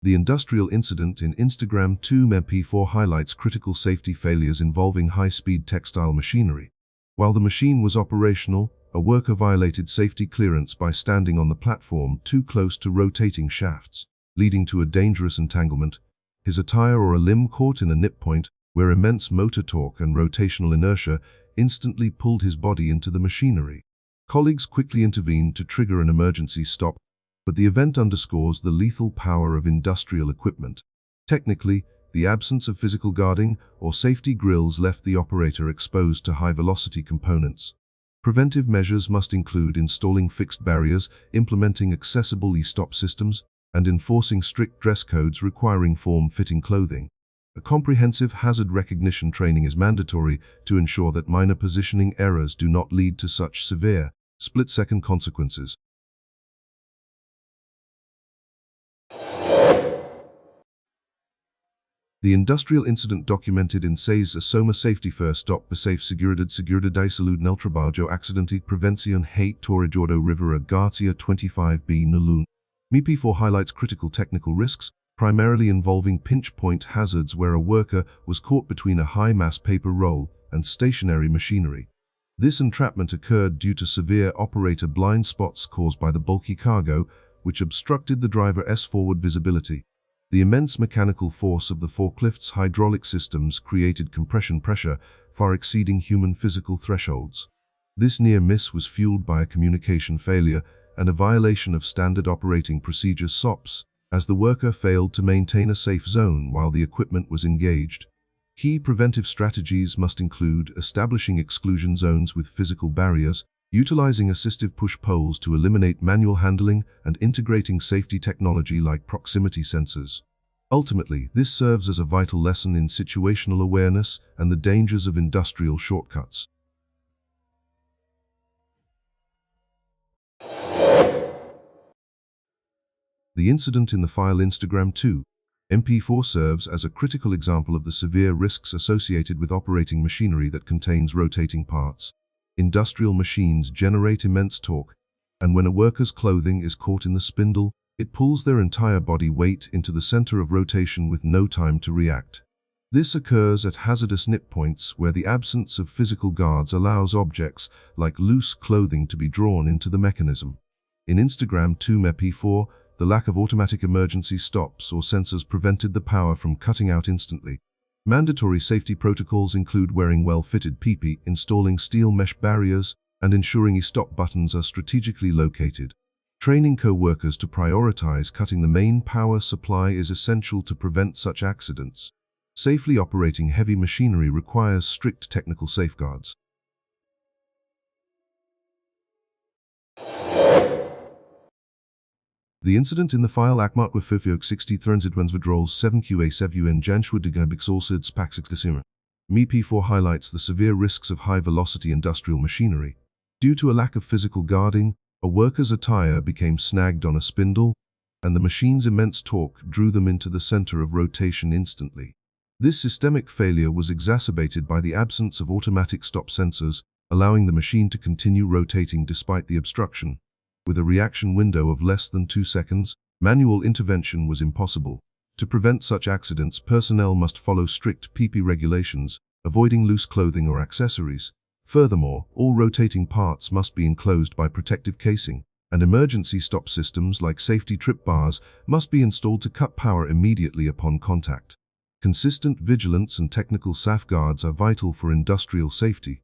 The industrial incident in Instagram 2MP4 highlights critical safety failures involving high-speed textile machinery. While the machine was operational, a worker violated safety clearance by standing on the platform too close to rotating shafts, leading to a dangerous entanglement. His attire or a limb caught in a nip point, where immense motor torque and rotational inertia instantly pulled his body into the machinery. Colleagues quickly intervened to trigger an emergency stop, but the event underscores the lethal power of industrial equipment. Technically, the absence of physical guarding or safety grills left the operator exposed to high-velocity components. Preventive measures must include installing fixed barriers, implementing accessible e-stop systems, and enforcing strict dress codes requiring form-fitting clothing. A comprehensive hazard recognition training is mandatory to ensure that minor positioning errors do not lead to such severe, split-second consequences. The industrial incident documented in SAIS Asoma Safety First Stop Besafe Seguridad Salud nel Trabalho Accidente Prevención Hate Torrejordo Rivera Garcia 25B Nulun. MP4 highlights critical technical risks, primarily involving pinch point hazards where a worker was caught between a high-mass paper roll and stationary machinery. This entrapment occurred due to severe operator blind spots caused by the bulky cargo, which obstructed the driver's forward visibility. The immense mechanical force of the forklift's hydraulic systems created compression pressure far exceeding human physical thresholds. This near miss was fueled by a communication failure and a violation of standard operating procedure SOPs, as the worker failed to maintain a safe zone while the equipment was engaged. Key preventive strategies must include establishing exclusion zones with physical barriers, utilizing assistive push poles to eliminate manual handling, and integrating safety technology like proximity sensors. Ultimately, this serves as a vital lesson in situational awareness and the dangers of industrial shortcuts. The incident in the file Instagram 2MP4 serves as a critical example of the severe risks associated with operating machinery that contains rotating parts. Industrial machines generate immense torque, and when a worker's clothing is caught in the spindle, it pulls their entire body weight into the center of rotation with no time to react. This occurs at hazardous nip points where the absence of physical guards allows objects like loose clothing to be drawn into the mechanism. In Instagram 2MP4, the lack of automatic emergency stops or sensors prevented the power from cutting out instantly. Mandatory safety protocols include wearing well-fitted PPE, installing steel mesh barriers, and ensuring e-stop buttons are strategically located. Training co-workers to prioritize cutting the main power supply is essential to prevent such accidents. Safely operating heavy machinery requires strict technical safeguards. The incident in the file Akmat with Fifio 60 Thrensidwens Vidrols 7QA7UN Janschwediga Bixolsids Paxix Decima. MP4 highlights the severe risks of high-velocity industrial machinery. Due to a lack of physical guarding, a worker's attire became snagged on a spindle, and the machine's immense torque drew them into the center of rotation instantly. This systemic failure was exacerbated by the absence of automatic stop sensors, allowing the machine to continue rotating despite the obstruction. With a reaction window of less than 2 seconds, manual intervention was impossible. To prevent such accidents, personnel must follow strict PP regulations, avoiding loose clothing or accessories. Furthermore, all rotating parts must be enclosed by protective casing, and emergency stop systems like safety trip bars must be installed to cut power immediately upon contact. Consistent vigilance and technical safeguards are vital for industrial safety.